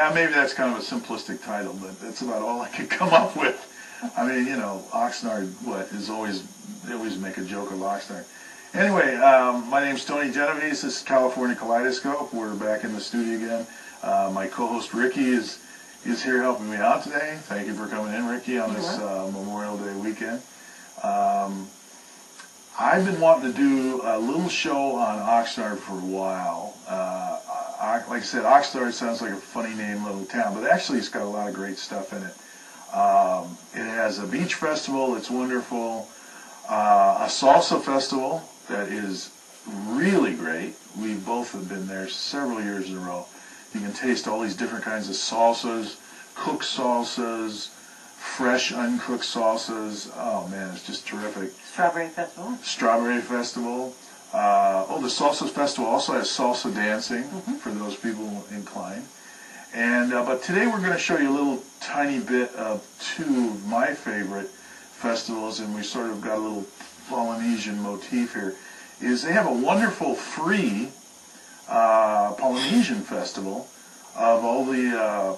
Yeah, maybe that's kind of a simplistic title, but that's about all I could come up with. I mean, you know, Oxnard, they always make a joke of Oxnard. Anyway, my name's Tony Genovese. This is California Kaleidoscope. We're back in the studio again. My co-host Ricky is here helping me out today. Thank you for coming in, Ricky, on this Memorial Day weekend. I've been wanting to do a little show on Oxnard for a while. Like I said, Oxnard sounds like a funny name, little town, but actually it's got a lot of great stuff in it. It has a beach festival that's wonderful, a salsa festival that is really great. We both have been there several years in a row. You can taste all these different kinds of salsas, cooked salsas, fresh uncooked salsas. Oh man, it's just terrific. Strawberry Festival. Strawberry Festival. The Salsa Festival also has salsa dancing for those people inclined. And but today we're going to show you a little tiny bit of two of my favorite festivals, and we sort of got a little Polynesian motif here. Is they have a wonderful free Polynesian festival of all the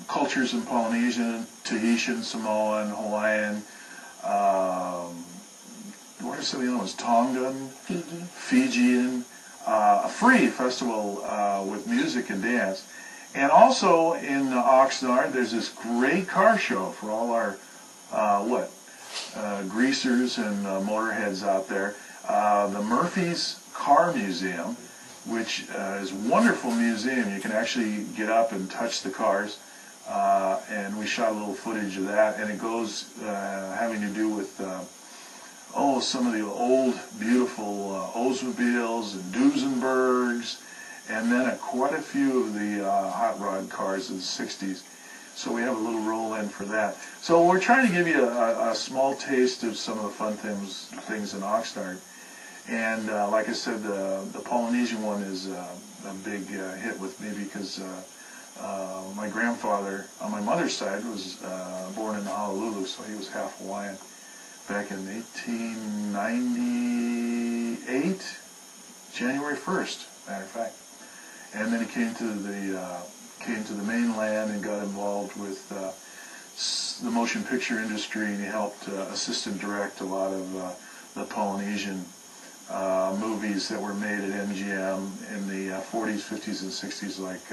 cultures in Polynesia: Tahitian, Samoan, Hawaiian. What are some of the other ones? Tongan, Fijian. A free festival with music and dance. And also in Oxnard, there's this great car show for all our greasers and motorheads out there. The Murphy's Car Museum, which is a wonderful museum. You can actually get up and touch the cars. And we shot a little footage of that, and it goes having to do with some of the old beautiful Oldsmobiles and Duesenbergs, and then quite a few of the hot rod cars of the 60s. So we have a little roll in for that. So we're trying to give you a small taste of some of the fun things in Oxnard. And like I said, the Polynesian one is a big hit with me because my grandfather on my mother's side was born in Honolulu, so he was half Hawaiian back in 1898, January 1st, matter of fact. And then he came to the mainland and got involved with the motion picture industry, and he helped assistant direct a lot of the Polynesian movies that were made at MGM in the 40s, 50s, and 60s, like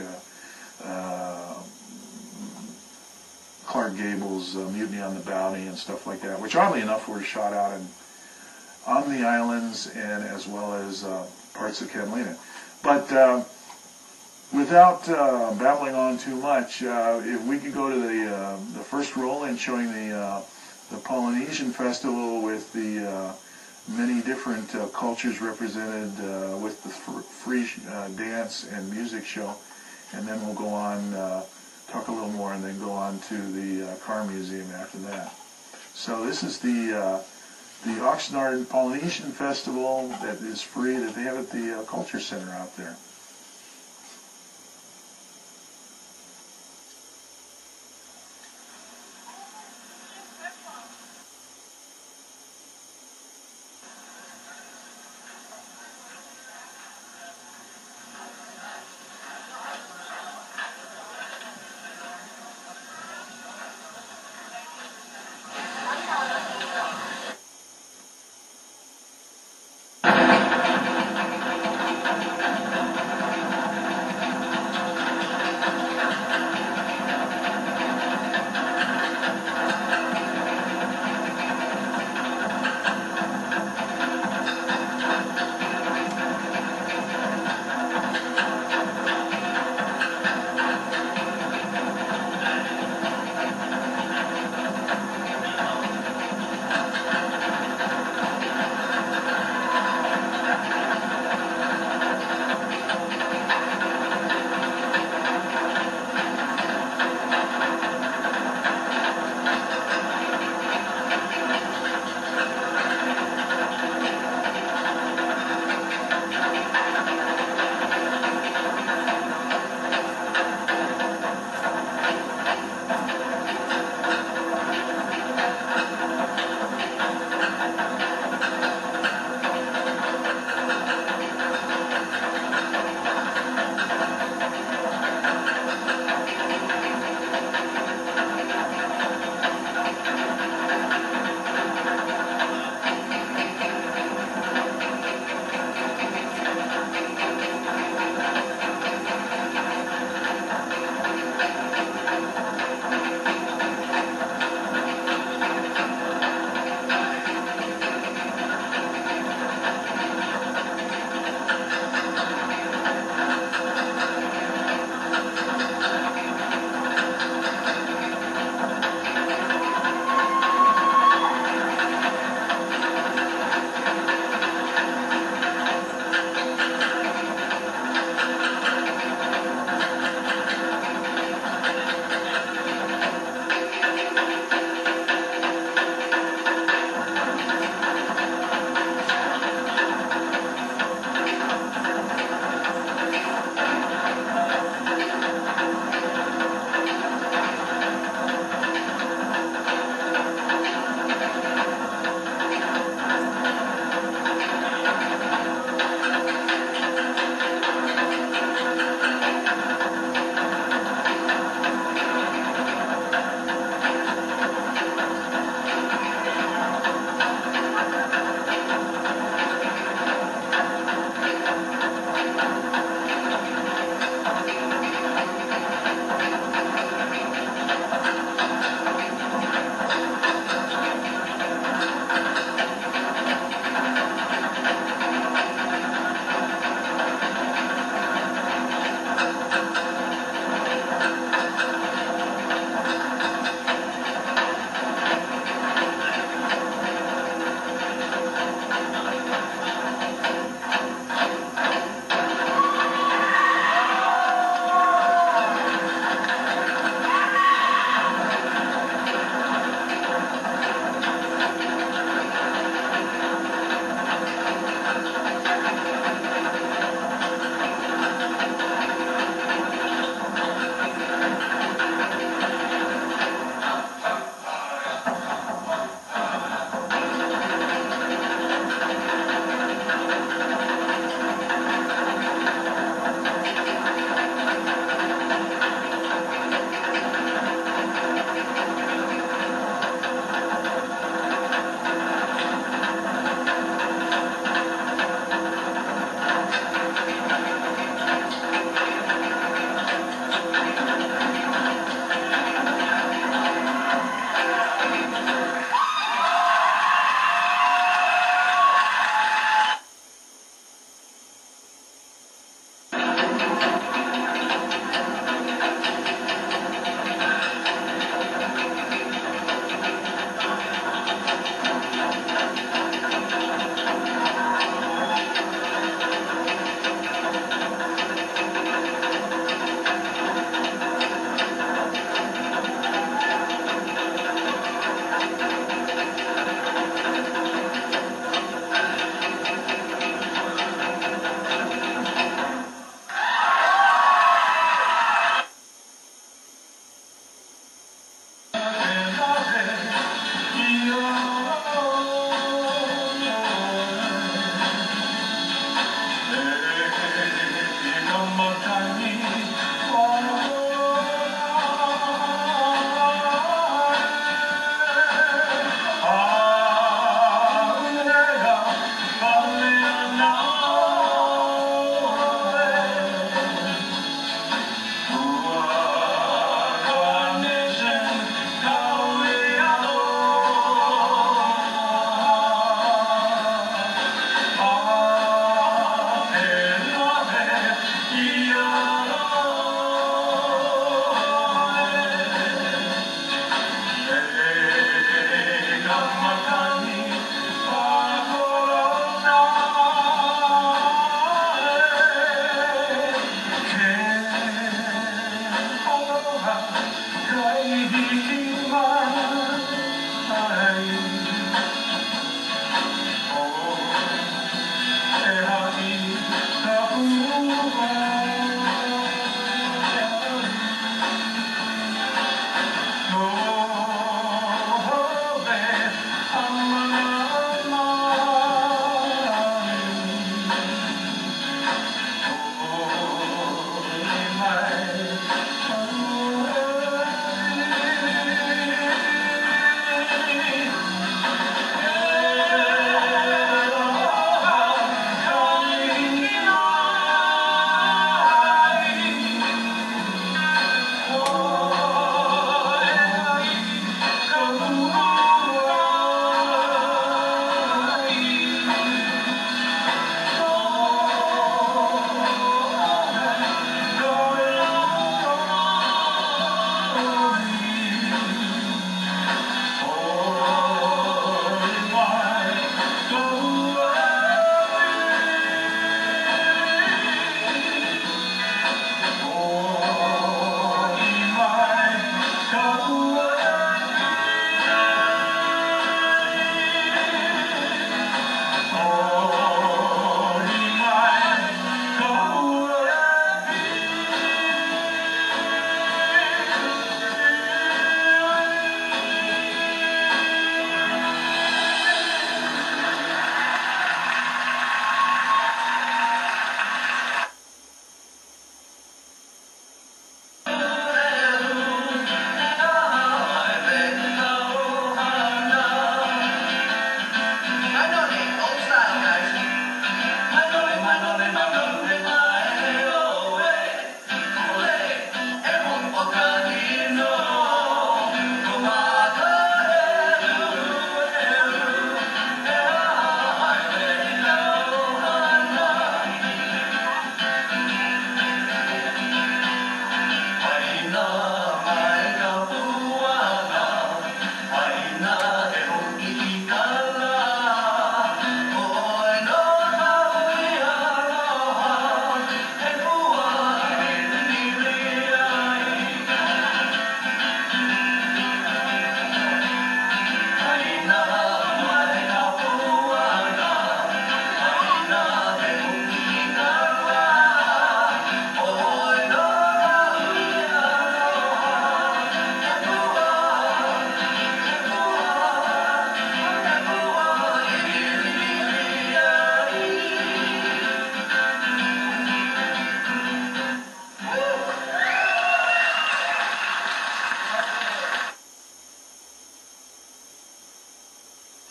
Clark Gable's Mutiny on the Bounty and stuff like that, which oddly enough were shot out on the islands and as well as parts of Catalina. But without babbling on too much, if we could go to the first roll-in showing the Polynesian festival with the many different cultures represented with the free dance and music show, and then we'll go on, talk a little more, and then go on to the car museum after that. So this is the Oxnard Polynesian Festival that is free, that they have at the Culture Center out there.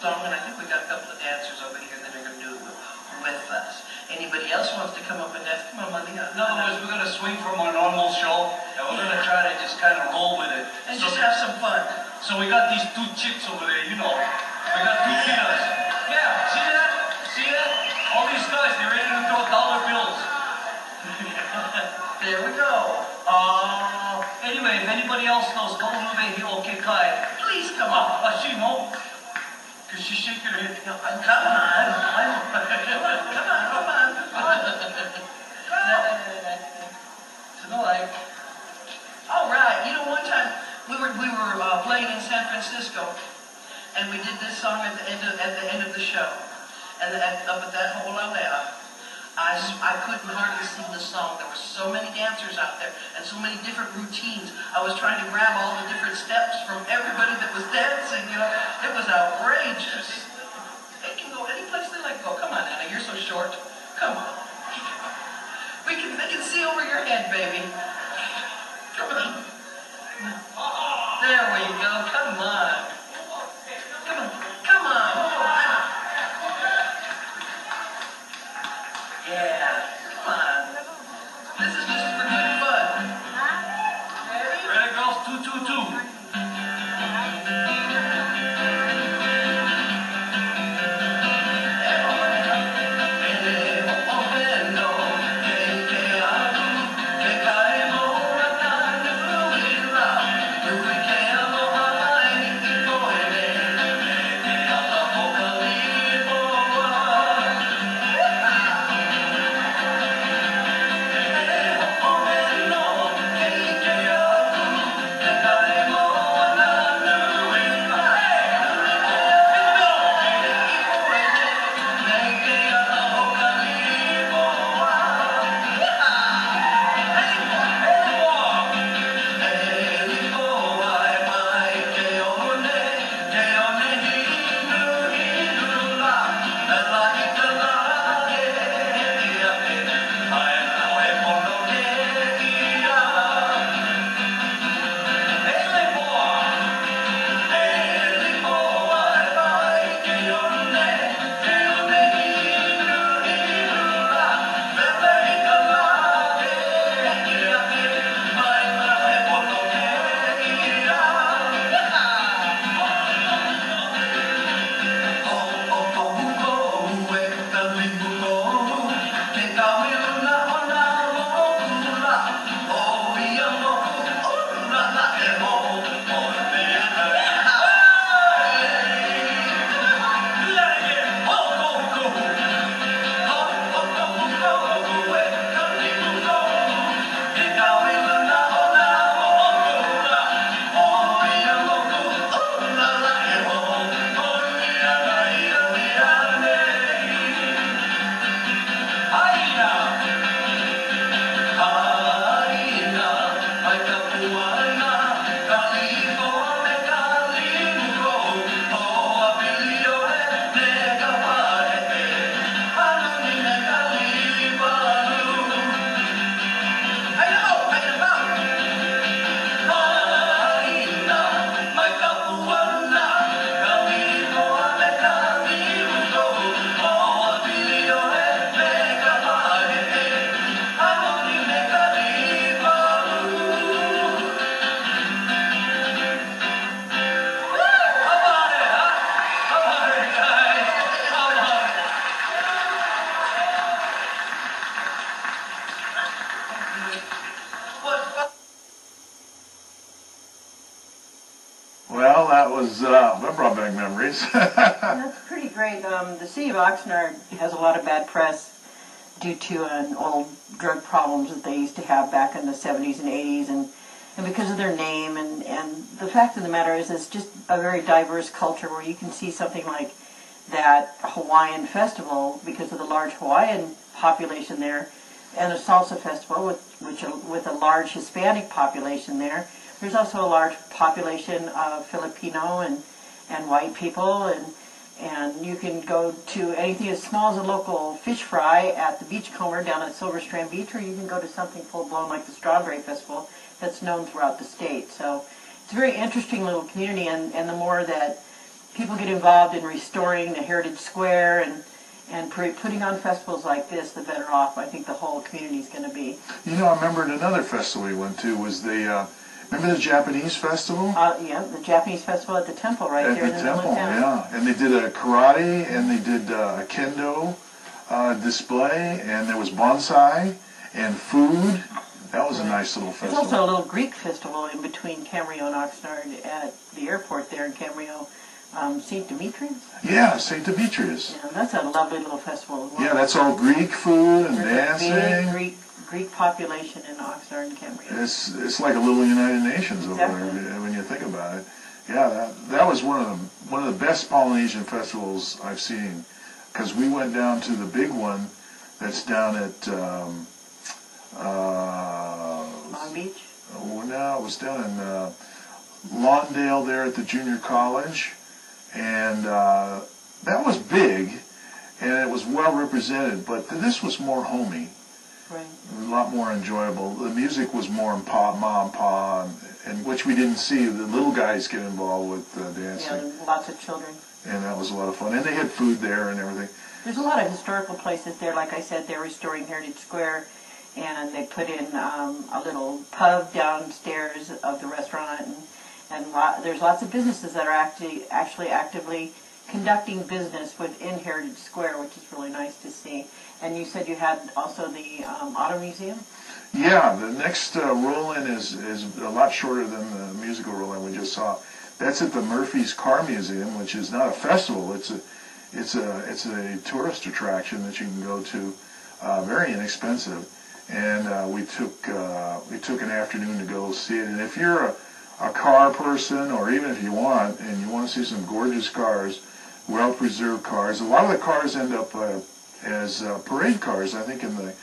song, and I think we got a couple of dancers over here that are going to do it with us. Anybody else wants to come up and dance? Come on, Monday. In other words, we're going to swing from our normal show, and we're going to try to just kind of roll with it. And just have some fun. So we got these two chicks over there, you know. We got two kiddos. Yeah, see that? See that? All these guys, they're ready to throw dollar bills. There we go. Anyway, if anybody else knows Kaulube Hio Kekai, Please come on. she won't. Because she shake her head. Come on. Come on. Tonight. All right. You know, one time we were playing in San Francisco, and we did this song at the end of the show, and up at that whole alea. I couldn't hardly sing the song. There were so many dancers out there and so many different routines. I was trying to grab all the different steps from everybody that was dancing. You know, it was outrageous. They can go any place they like to go. Come on, Anna, you're so short. Come on. They can see over your head, baby. Come on. There we go. Come on. Come on. Come on. Yeah, come on. This is just for good fun. Ready, girls? 2, 2, 2. Well, that brought back memories. That's pretty great. The city of Oxnard has a lot of bad press due to an old drug problems that they used to have back in the 70s and 80s, and because of their name, and the fact of the matter is it's just a very diverse culture where you can see something like that Hawaiian festival because of the large Hawaiian population there, and a salsa festival with a large Hispanic population there. There's also a large population of Filipino and white people, and you can go to anything as small as a local fish fry at the Beachcomber down at Silver Strand Beach, or you can go to something full-blown like the Strawberry Festival that's known throughout the state. So it's a very interesting little community, and the more that people get involved in restoring the Heritage Square and putting on festivals like this, the better off I think the whole community is going to be. You know, I remember another festival we went to was the, remember the Japanese festival? Yeah, the Japanese festival at the temple right there in the middle of town. Yeah. And they did a karate, and they did a kendo display, and there was bonsai and food. That was a nice little There's festival. also a little Greek festival in between Camarillo and Oxnard at the airport there in Camarillo. St. Demetrius? Yeah, St. Demetrius. Yeah, that's a lovely little festival as well. Yeah, that's all Greek food and There's dancing. a big Greek population in Oxnard and Camarillo. It's like a little United Nations over Exactly. there when you think about it. Yeah, that was one of the best Polynesian festivals I've seen, because we went down to the big one that's down at Long Beach? oh, no, it was down in Lawndale there at the junior college, and that was big, and it was well represented, but this was more homey. Right. It was a lot more enjoyable. The music was more ma and pa, and which we didn't see. The little guys get involved with dancing. Yeah, lots of children. And that was a lot of fun. And they had food there and everything. There's a lot of historical places there. Like I said, they're restoring Heritage Square, and they put in a little pub downstairs of the restaurant, and there's lots of businesses that are actually actively conducting business within Heritage Square, which is really nice to see. And you said you had also the Auto Museum? Yeah, the next roll-in is a lot shorter than the musical roll-in we just saw. That's at the Murphy's Car Museum, which is not a festival. It's a tourist attraction that you can go to, very inexpensive. And we took an afternoon to go see it. And if you're a car person, or even if you want to see some gorgeous cars, well-preserved cars, a lot of the cars end up as parade cars, I think, in the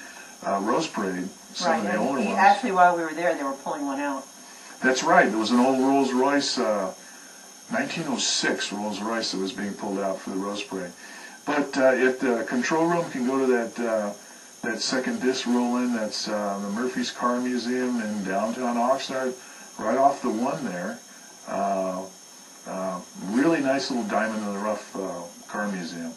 Rose Parade. Some of the older ones. Actually, while we were there, they were pulling one out. That's right. There was an old Rolls-Royce, 1906 Rolls-Royce that was being pulled out for the Rose Parade. But at the control room, can go to that second disc roll-in. That's the Murphy's Car Museum in downtown Oxnard, right off the one there. Really nice little diamond in the rough car museum.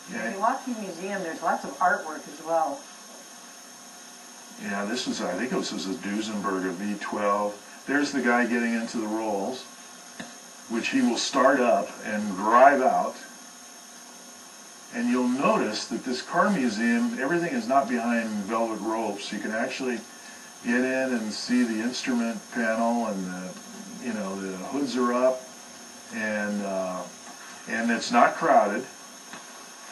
In the Milwaukee Museum, there's lots of artwork as well. Yeah, I think this was a Duesenberg, a V12. There's the guy getting into the rolls, which he will start up and drive out. And you'll notice that this car museum, everything is not behind velvet ropes. You can actually get in and see the instrument panel, and the hoods are up, and it's not crowded.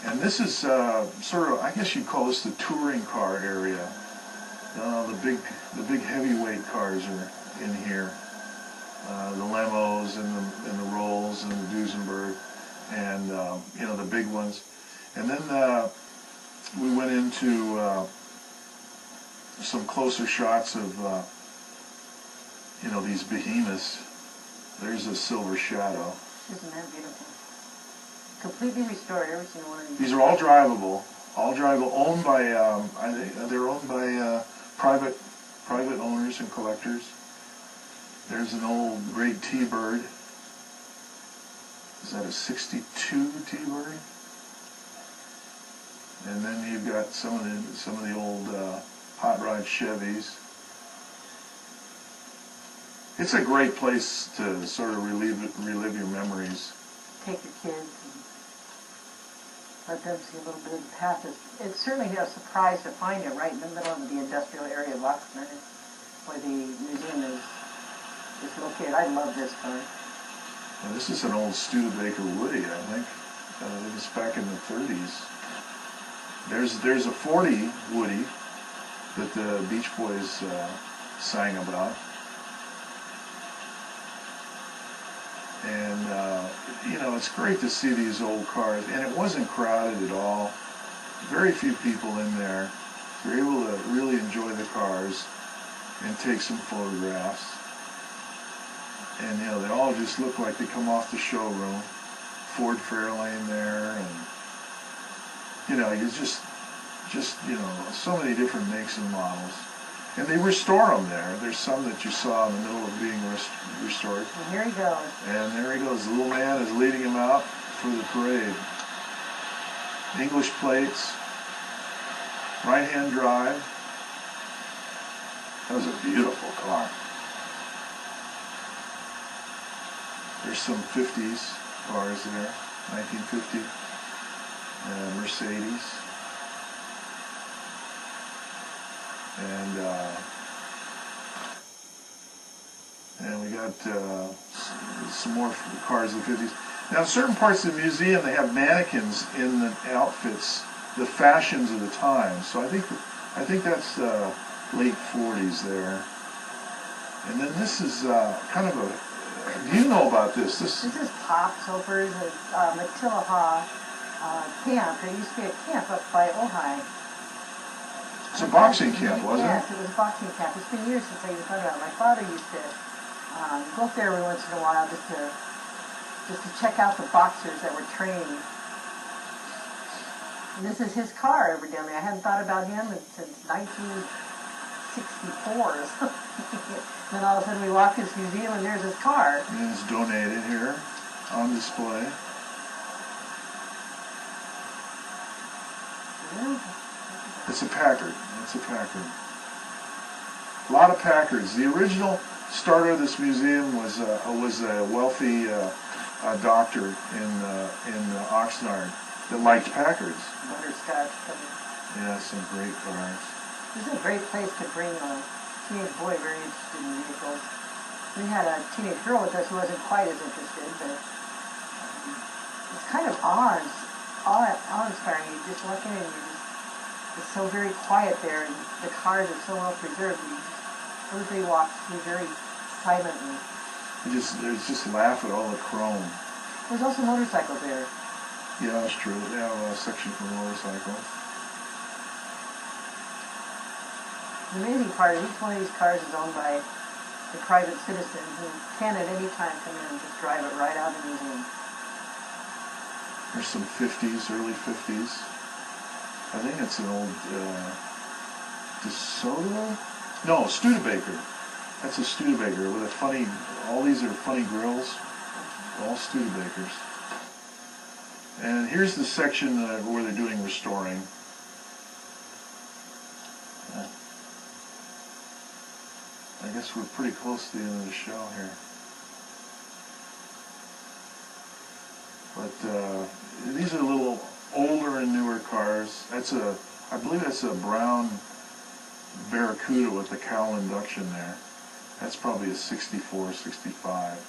And this is sort of, I guess you'd call this the touring car area. The big heavyweight cars are in here. The Lemos and the Rolls and the Duesenberg, and the big ones. And then we went into some closer shots of these behemoths. There's a Silver Shadow. Isn't that beautiful? Completely restored, every single one of these. These are all drivable, owned by I think they're owned by private owners and collectors. There's an old great T-Bird. Is that a 62 T-Bird? And then you've got some of the old hot rod Chevys. It's a great place to sort of relive your memories. Take your kids and let them see a little bit of the past. It's certainly a surprise to find it right in the middle of the industrial area of Oxnard, where the museum is located. I love this car. Well, this is an old Studebaker Woody, I think. It was back in the 30s. There's a 40 Woody that the Beach Boys sang about. And, it's great to see these old cars. And it wasn't crowded at all. Very few people in there. You're able to really enjoy the cars and take some photographs. And, they all just look like they come off the showroom. Ford Fairlane there, and you know, so many different makes and models. And they restore them there. There's some that you saw in the middle of being restored. And here he goes. And there he goes. The little man is leading him out for the parade. English plates, right-hand drive. That was a beautiful car. There's some 50s cars there, 1950, Mercedes. And we got some more cars of the 50s. Now, in certain parts of the museum, they have mannequins in the outfits, the fashions of the time. So I think that's late 40s there. And then this is kind of a. Do you know about this? This is Pop Soper's at Matilaha camp. There used to be a camp up by Ojai. It's a boxing camp, wasn't it? Yes, it was a boxing camp. It's been years since I even thought about it. My father used to go up there every once in a while just to check out the boxers that were training. And this is his car evidently. I hadn't thought about him since 1964 or something. Then all of a sudden we walk this museum and there's his car. And it's donated here on display. Yeah. It's a Packard. It's a Packard. A lot of Packards. The original starter of this museum was a wealthy doctor in Oxnard that liked Packards. Butterscotch. Yeah, some great cars. This is a great place to bring a teenage boy very interested in vehicles. We had a teenage girl with us who wasn't quite as interested, but it's kind of awe-inspiring. You just look in and it's so very quiet there, and the cars are so well preserved. Everybody walks through very silently. They just laugh at all the chrome. There's also motorcycles there. Yeah, that's true. They have a section for motorcycles. The amazing part is each one of these cars is owned by a private citizen who can at any time come in and just drive it right out of the museum. There's some 50s, early 50s. I think it's an old DeSoto? No, Studebaker. That's a Studebaker with a funny, all these are funny grills. All Studebakers. And here's the section where they're doing restoring. I guess we're pretty close to the end of the show here. But these are a little older and newer cars. I believe that's a brown Barracuda with the cowl induction there. That's probably a 64, 65.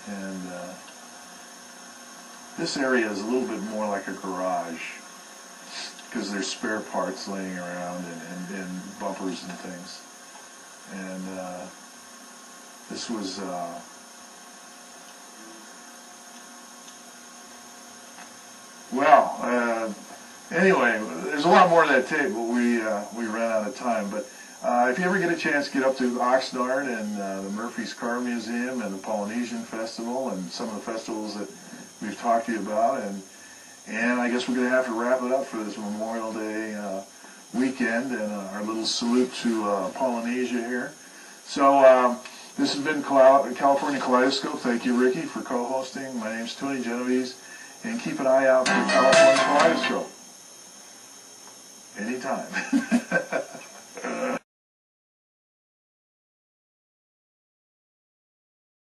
And this area is a little bit more like a garage because there's spare parts laying around and bumpers and things. And this was anyway, there's a lot more of that tape, but we ran out of time. But if you ever get a chance, get up to Oxnard and the Murphy's Car Museum and the Polynesian Festival and some of the festivals that we've talked to you about. And I guess we're going to have to wrap it up for this Memorial Day weekend and our little salute to Polynesia here. So this has been California Kaleidoscope. Thank you, Ricky, for co-hosting. My name's Tony Genovese. And keep an eye out for California Kaleidoscope. Anytime.